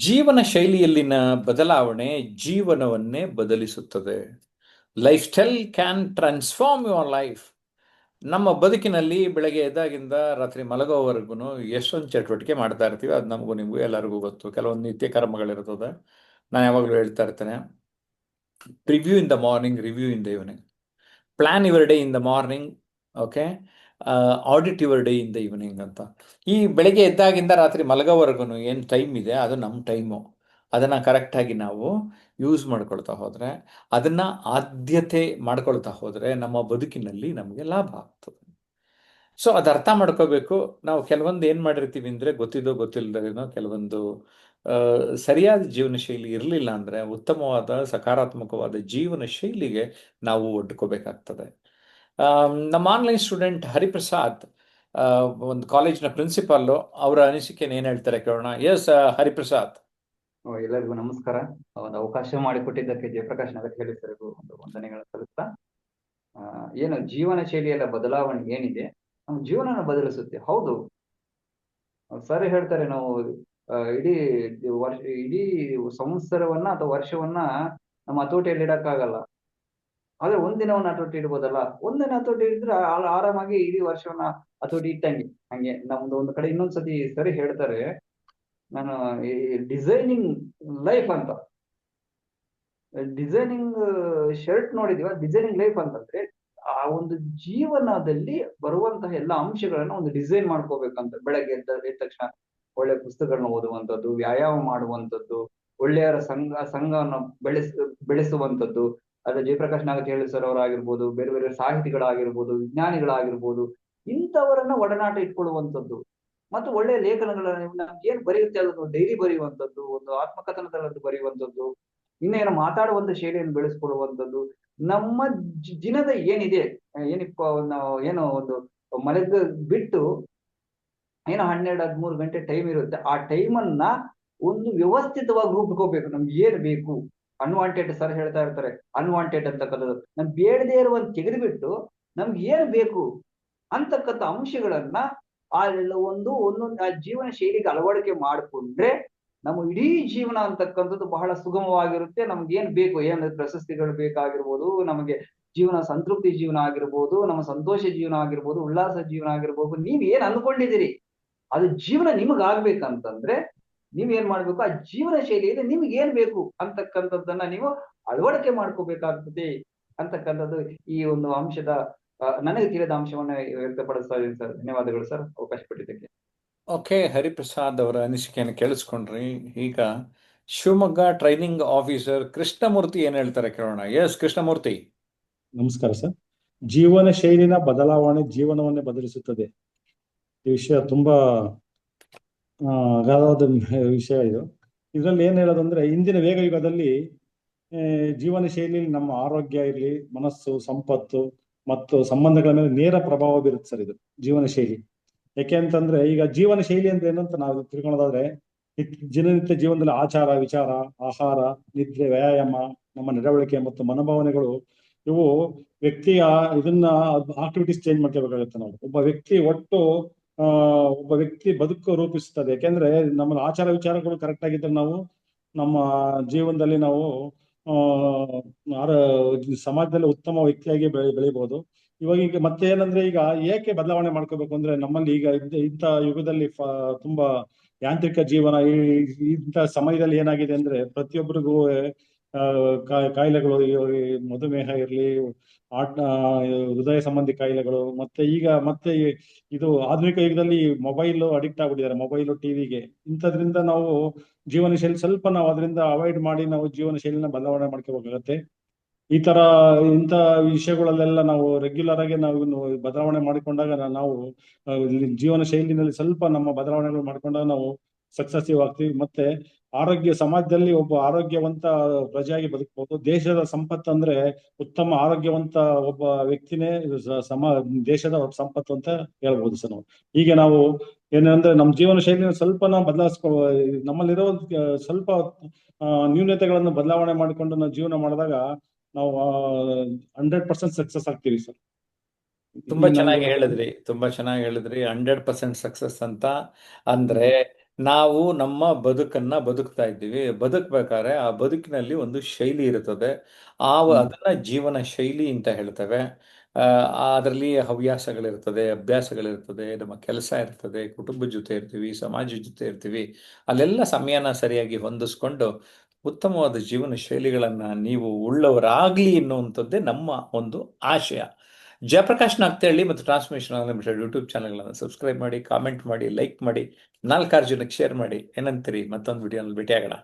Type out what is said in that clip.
ಜೀವನ ಶೈಲಿಯಲ್ಲಿನ ಬದಲಾವಣೆ ಜೀವನವನ್ನೇ ಬದಲಿಸುತ್ತದೆ. Life style can transform your life. ನಮ್ಮ ಬದುಕಿನಲ್ಲಿ ಬೆಳಗ್ಗೆ ಎದ್ದಾಗಿಂದ ರಾತ್ರಿ ಮಲಗೋವರೆಗೂ ಎಷ್ಟೊಂದು ಚಟುವಟಿಕೆ ಮಾಡ್ತಾ ಇರ್ತೀವಿ. ಅದು ನಮಗೂ ನಿಮಗೂ ಎಲ್ಲರಿಗೂ ಗೊತ್ತು. ಕೆಲವೊಂದು ನಿತ್ಯ ಕರ್ಮಗಳಿರ್ತದೆ. ನಾನು ಯಾವಾಗಲೂ ಹೇಳ್ತಾ ಇರ್ತೇನೆ, preview in the morning, review in the evening. Plan your day in the morning, okay, audit your day in the evening ಅಂತ. ಈ ಬೆಳಗ್ಗೆ ಎದ್ದಾಗಿಂದ ರಾತ್ರಿ ಮಲಗೋವರೆಗೂ ಏನು ಟೈಮ್ ಇದೆ ಅದು ನಮ್ಮ ಟೈಮು. ಅದನ್ನು ಕರೆಕ್ಟಾಗಿ ನಾವು ಯೂಸ್ ಮಾಡ್ಕೊಳ್ತಾ ಹೋದರೆ, ಅದನ್ನು ಆದ್ಯತೆ ಮಾಡ್ಕೊಳ್ತಾ ಹೋದರೆ ನಮ್ಮ ಬದುಕಿನಲ್ಲಿ ನಮಗೆ ಲಾಭ ಆಗ್ತದೆ. ಸೊ ಅದು ಅರ್ಥ ಮಾಡ್ಕೋಬೇಕು. ನಾವು ಕೆಲವೊಂದು ಏನು ಮಾಡಿರ್ತೀವಿ ಅಂದರೆ, ಗೊತ್ತಿದ್ದೋ ಗೊತ್ತಿಲ್ಲದೇನೋ ಕೆಲವೊಂದು ಸರಿಯಾದ ಜೀವನ ಶೈಲಿ ಇರಲಿಲ್ಲ ಅಂದರೆ ಉತ್ತಮವಾದ ಸಕಾರಾತ್ಮಕವಾದ ಜೀವನ ಶೈಲಿಗೆ ನಾವು ಒಡ್ಕೋಬೇಕಾಗ್ತದೆ. ನಮ್ಮ ಆನ್ಲೈನ್ ಸ್ಟೂಡೆಂಟ್ ಹರಿಪ್ರಸಾದ್, ಒಂದು ಕಾಲೇಜಿನ ಪ್ರಿನ್ಸಿಪಾಲು, ಅವರ ಅನಿಸಿಕೆನ ಏನು ಹೇಳ್ತಾರೆ ಕೇಳೋಣ. ಎಸ್ ಹರಿಪ್ರಸಾದ್. ಎಲ್ಲರಿಗೂ ನಮಸ್ಕಾರ. ಒಂದು ಅವಕಾಶ ಮಾಡಿಕೊಟ್ಟಿದ್ದಕ್ಕೆ ಜಯಪ್ರಕಾಶ್ ನಗರ್ ಹೇಳಿ ಸರ್ಗೂ ಒಂದು ವಂದನೆಗಳನ್ನು ಸಲ್ಲಿಸ್ತಾ, ಏನು ಜೀವನ ಶೈಲಿಯಲ್ಲ ಬದಲಾವಣೆ ಏನಿದೆ ನಮ್ಮ ಜೀವನನ ಬದಲಿಸುತ್ತೆ. ಹೌದು, ಸರ್ ಹೇಳ್ತಾರೆ ನಾವು ಇಡೀ ಇಡೀ ಸಂವತ್ಸರವನ್ನ ಅಥವಾ ವರ್ಷವನ್ನ ನಮ್ಮ ಹತೋಟಿಯಲ್ಲಿ ಇಡಕ್ಕಾಗಲ್ಲ. ಆದ್ರೆ ಒಂದಿನವನ್ನ ಹತೋಟಿ ಇಡ್ಬೋದಲ್ಲ. ಒಂದಿನ ಹತೋಟಿ ಇದ್ರೆ ಆರಾಮಾಗಿ ಇಡೀ ವರ್ಷವನ್ನ ಹತೋಟಿ ಇಟ್ಟಂಗೆ. ಹಂಗೆ ನಮ್ದು ಒಂದು ಕಡೆ ಇನ್ನೊಂದ್ಸತಿ ಸರಿ ಹೇಳ್ತಾರೆ, ನಾನು ಈ ಡಿಸೈನಿಂಗ್ ಲೈಫ್ ಅಂತ, ಡಿಸೈನಿಂಗ್ ಶರ್ಟ್ ನೋಡಿದೀವ, ಡಿಸೈನಿಂಗ್ ಲೈಫ್ ಅಂತಂದ್ರೆ ಆ ಒಂದು ಜೀವನದಲ್ಲಿ ಬರುವಂತಹ ಎಲ್ಲ ಅಂಶಗಳನ್ನ ಒಂದು ಡಿಸೈನ್ ಮಾಡ್ಕೋಬೇಕಂತ. ಬೆಳಗ್ಗೆ ಎದ್ದ ತಕ್ಷಣ ಒಳ್ಳೆ ಪುಸ್ತಕಗಳನ್ನ ಓದುವಂಥದ್ದು, ವ್ಯಾಯಾಮ ಮಾಡುವಂಥದ್ದು, ಒಳ್ಳೆಯರ ಸಂಘವನ್ನು ಬೆಳೆಸುವಂಥದ್ದು. ಅದ್ರ ಜಯಪ್ರಕಾಶ್ ನಾಗರ್ ಹೇಳಿ ಸರ್ ಅವರಾಗಿರ್ಬೋದು, ಬೇರೆ ಬೇರೆ ಸಾಹಿತಿಗಳಾಗಿರ್ಬೋದು, ವಿಜ್ಞಾನಿಗಳಾಗಿರ್ಬೋದು, ಇಂಥವರನ್ನ ಒಡನಾಟ ಇಟ್ಕೊಳ್ಳುವಂಥದ್ದು. ಮತ್ತು ಒಳ್ಳೆಯ ಲೇಖನಗಳನ್ನ ಏನ್ ಬರೆಯುತ್ತೆ ಅದನ್ನು ಡೈರಿ ಬರೆಯುವಂಥದ್ದು, ಒಂದು ಆತ್ಮಕಥನದಲ್ಲಿ ಬರೆಯುವಂಥದ್ದು, ಇನ್ನೇನು ಮಾತಾಡುವಂತ ಶೈಲಿಯನ್ನು ಬೆಳೆಸ್ಕೊಳ್ಳುವಂಥದ್ದು. ನಮ್ಮ ದಿನದ ಏನಿದೆ, ಏನಪ್ಪ ಏನೋ ಒಂದು ಮಲಗ ಬಿಟ್ಟು ಏನೋ 12-13 ಗಂಟೆ ಟೈಮ್ ಇರುತ್ತೆ. ಆ ಟೈಮನ್ನ ಒಂದು ವ್ಯವಸ್ಥಿತವಾಗಿ ರೂಪಿಸ್ಕೋಬೇಕು. ನಮ್ಗೆ ಏನ್ ಬೇಕು, ಅನ್ವಾಂಟೆಡ್ ಸರ್ ಹೇಳ್ತಾ ಇರ್ತಾರೆ, ಅನ್ವಾಂಟೆಡ್ ಅಂತಕ್ಕಂಥದ್ದು ನಮ್ಗೆ ಬೇಡದೇ ಇರುವಂತ ತೆಗೆದುಬಿಟ್ಟು ನಮ್ಗೆ ಏನ್ ಬೇಕು ಅಂತಕ್ಕಂಥ ಅಂಶಗಳನ್ನ ಆ ಒಂದೊಂದು ಆ ಜೀವನ ಶೈಲಿಗೆ ಅಳವಡಿಕೆ ಮಾಡಿಕೊಂಡ್ರೆ ನಮ್ಮ ಇಡೀ ಜೀವನ ಅಂತಕ್ಕಂಥದ್ದು ಬಹಳ ಸುಗಮವಾಗಿರುತ್ತೆ. ನಮ್ಗೆ ಏನ್ ಬೇಕು, ಏನ್ ಪ್ರಶಸ್ತಿಗಳು ಬೇಕಾಗಿರ್ಬೋದು, ನಮಗೆ ಜೀವನ ಸಂತೃಪ್ತಿ ಜೀವನ ಆಗಿರ್ಬೋದು, ನಮ್ಮ ಸಂತೋಷ ಜೀವನ ಆಗಿರ್ಬೋದು, ಉಲ್ಲಾಸ ಜೀವನ ಆಗಿರ್ಬೋದು, ನೀವ್ ಏನ್ ಅನ್ಕೊಂಡಿದ್ದೀರಿ ಅದು ಜೀವನ ನಿಮಗಾಗ್ಬೇಕಂತಂದ್ರೆ ನೀವ್ ಏನ್ ಮಾಡ್ಬೇಕು, ಆ ಜೀವನ ಶೈಲಿಯಲ್ಲಿ ನಿಮ್ಗೆ ಏನ್ ಬೇಕು ಅಂತಕ್ಕಂಥದ್ದನ್ನ ನೀವು ಅಳವಡಿಕೆ ಮಾಡ್ಕೋಬೇಕಾಗ್ತದೆ ಅಂತಕ್ಕಂಥದ್ದು ಈ ಒಂದು ಅಂಶದ ನನಗೆ ತಿಳಿದ ಅಂಶವನ್ನ ವ್ಯಕ್ತಪಡಿಸ್ತಾ ಇದ್ದೀನಿ ಸರ್. ಧನ್ಯವಾದಗಳು ಸರ್, ಅವಕಾಶ ಕೊಟ್ಟಿದ್ದಕ್ಕೆ. ಓಕೆ, ಹರಿಪ್ರಸಾದ್ ಅವರ ಅನಿಸಿಕೆಯನ್ನು ಕೇಳಿಸ್ಕೊಂಡ್ರಿ. ಈಗ ಶಿವಮೊಗ್ಗ ಟ್ರೈನಿಂಗ್ ಆಫೀಸರ್ ಕೃಷ್ಣಮೂರ್ತಿ ಏನ್ ಹೇಳ್ತಾರೆ ಕೇಳೋಣ. ಎಸ್ ಕೃಷ್ಣಮೂರ್ತಿ. ನಮಸ್ಕಾರ ಸರ್. ಜೀವನ ಶೈಲಿನ ಬದಲಾವಣೆ ಜೀವನವನ್ನೇ ಬದಲಿಸುತ್ತದೆ. ಈ ವಿಷಯ ತುಂಬಾ ಅಗಾಧವಾದ ವಿಷಯ ಇದು. ಇದರಲ್ಲಿ ಏನ್ ಹೇಳೋದಂದ್ರೆ, ಇಂದಿನ ವೇಗ ಯುಗದಲ್ಲಿ ಜೀವನ ಶೈಲಿಯಲ್ಲಿ ನಮ್ಮ ಆರೋಗ್ಯ ಇರಲಿ, ಮನಸ್ಸು, ಸಂಪತ್ತು ಮತ್ತು ಸಂಬಂಧಗಳ ಮೇಲೆ ನೇರ ಪ್ರಭಾವ ಬೀರುತ್ತೆ ಸರ್ ಇದು ಜೀವನ ಶೈಲಿ. ಯಾಕೆ ಅಂತಂದ್ರೆ, ಈಗ ಜೀವನ ಶೈಲಿ ಅಂದ್ರೆ ಏನು ಅಂತ ನಾವು ತಿಳ್ಕೊಳ್ಳೋದಾದ್ರೆ, ದಿನನಿತ್ಯ ಜೀವನದಲ್ಲಿ ಆಚಾರ ವಿಚಾರ, ಆಹಾರ, ನಿದ್ರೆ, ವ್ಯಾಯಾಮ, ನಮ್ಮ ನಡವಳಿಕೆ ಮತ್ತು ಮನೋಭಾವನೆಗಳು, ಇವು ವ್ಯಕ್ತಿಯ ಇದನ್ನ ಆಕ್ಟಿವಿಟೀಸ್ ಚೇಂಜ್ ಮಾಡ್ಕೋಬೇಕಾಗುತ್ತೆ. ನಾವು ಒಬ್ಬ ವ್ಯಕ್ತಿ ಬದುಕು ರೂಪಿಸ್ತದೆ. ಯಾಕೆಂದ್ರೆ ನಮ್ಮ ಆಚಾರ ವಿಚಾರಗಳು ಕರೆಕ್ಟ್ ಆಗಿದ್ರೆ ನಾವು ನಮ್ಮ ಜೀವನದಲ್ಲಿ ನಾವು ಸಮಾಜದಲ್ಲಿ ಉತ್ತಮ ವ್ಯಕ್ತಿಯಾಗಿ ಬೆಳಿಬಹುದು. ಇವಾಗ ಈಗ ಮತ್ತೆ ಏನಂದ್ರೆ, ಈಗ ಏಕೆ ಬದಲಾವಣೆ ಮಾಡ್ಕೋಬೇಕು ಅಂದ್ರೆ, ನಮ್ಮಲ್ಲಿ ಈಗ ಇಂಥ ಯುಗದಲ್ಲಿ ತುಂಬಾ ಯಾಂತ್ರಿಕ ಜೀವನ, ಇಂಥ ಸಮಯದಲ್ಲಿ ಏನಾಗಿದೆ ಅಂದ್ರೆ ಪ್ರತಿಯೊಬ್ಬರಿಗೂ ಕಾಯಿಲೆಗಳು, ಮಧುಮೇಹ ಇರಲಿ, ಹೃದಯ ಸಂಬಂಧಿ ಕಾಯಿಲೆಗಳು, ಮತ್ತೆ ಇದು ಆಧುನಿಕ ಯುಗದಲ್ಲಿ ಮೊಬೈಲ್ ಅಡಿಕ್ಟ್ ಆಗ್ಬಿಟ್ಟಿದ್ದಾರೆ, ಮೊಬೈಲು, ಟಿವಿಗೆ. ಇಂಥದ್ರಿಂದ ನಾವು ಜೀವನ ಶೈಲಿ ಸ್ವಲ್ಪ ನಾವು ಅದರಿಂದ ಅವಾಯ್ಡ್ ಮಾಡಿ ನಾವು ಜೀವನ ಶೈಲಿನ ಬದಲಾವಣೆ ಮಾಡ್ಕೋಬೇಕಾಗತ್ತೆ. ಇಂಥ ವಿಷಯಗಳಲ್ಲೆಲ್ಲ ನಾವು ರೆಗ್ಯುಲರ್ ಆಗಿ ನಾವು ಬದಲಾವಣೆ ಮಾಡಿಕೊಂಡಾಗ ನಾವು ಜೀವನ ಶೈಲಿನಲ್ಲಿ ಸ್ವಲ್ಪ ನಮ್ಮ ಬದಲಾವಣೆಗಳು ಮಾಡ್ಕೊಂಡಾಗ ನಾವು ಸಕ್ಸಸ್ಸಿವ್ ಆಗ್ತೀವಿ. ಮತ್ತೆ ಸಮಾಜದಲ್ಲಿ ಒಬ್ಬ ಆರೋಗ್ಯವಂತ ಪ್ರಜೆಯಾಗಿ ಬದುಕಬಹುದು. ದೇಶದ ಸಂಪತ್ತು ಅಂದ್ರೆ ಉತ್ತಮ ಆರೋಗ್ಯವಂತ ಒಬ್ಬ ವ್ಯಕ್ತಿನೇ ದೇಶದ ಸಂಪತ್ತು ಅಂತ ಹೇಳ್ಬೋದು ಸರ್ ನಾವು. ಹೀಗೆ ನಾವು ಏನಂದ್ರೆ ನಮ್ಮ ಜೀವನ ಶೈಲಿನ ಸ್ವಲ್ಪ ನಾವು ನಮ್ಮಲ್ಲಿರೋ ಸ್ವಲ್ಪ ನ್ಯೂನತೆಗಳನ್ನು ಬದಲಾವಣೆ ಮಾಡಿಕೊಂಡು ನಾವು ಜೀವನ ಮಾಡಿದಾಗ ನಾವು 100% ಸಕ್ಸಸ್ ಆಗ್ತೀವಿ ಸರ್. ತುಂಬಾ ಚೆನ್ನಾಗಿ ಹೇಳಿದ್ರಿ 100% ಸಕ್ಸಸ್ ಅಂತ. ಅಂದ್ರೆ ನಾವು ನಮ್ಮ ಬದುಕನ್ನ ಬದುಕ್ತಾ ಇದ್ದೀವಿ. ಬದುಕಬೇಕಾದ್ರೆ ಆ ಬದುಕಿನಲ್ಲಿ ಒಂದು ಶೈಲಿ ಇರುತ್ತದೆ. ಅದನ್ನ ಜೀವನ ಶೈಲಿ ಅಂತ ಹೇಳ್ತೇವೆ. ಅದರಲ್ಲಿ ಹವ್ಯಾಸಗಳಿರ್ತದೆ, ಅಭ್ಯಾಸಗಳಿರ್ತದೆ, ನಮ್ಮ ಕೆಲಸ ಇರ್ತದೆ, ಕುಟುಂಬದ ಜೊತೆ ಇರ್ತೀವಿ, ಸಮಾಜದ ಜೊತೆ ಇರ್ತೀವಿ. ಅಲ್ಲೆಲ್ಲ ಸಮಯನ ಸರಿಯಾಗಿ ಹೊಂದಿಸ್ಕೊಂಡು ಉತ್ತಮವಾದ ಜೀವನ ಶೈಲಿಗಳನ್ನ ನೀವು ಉಳ್ಳವರಾಗ್ಲಿ ಎನ್ನುವಂಥದ್ದೇ ನಮ್ಮ ಒಂದು ಆಶಯ. ಜಯಪ್ರಕಾಶ್ ನಾಗ್ತಹಳ್ಳಿ ಮತ್ತು ಟ್ರಾನ್ಸ್ಮಿಷನ್ ಅನ್ಲಿಮಿಟೆಡ್ ಯೂಟ್ಯೂಬ್ ಚಾನಲ್ಗಳನ್ನು ಸಬ್ಸ್ಕ್ರೈಬ್ ಮಾಡಿ, ಕಾಮೆಂಟ್ ಮಾಡಿ, ಲೈಕ್ ಮಾಡಿ, 4-6 ಜನಕ್ಕೆ ಶೇರ್ ಮಾಡಿ. ಏನಂತೀರಿ? ಮತ್ತೊಂದು ವಿಡಿಯೋನಲ್ಲಿ ಭೇಟಿಯಾಗೋಣ.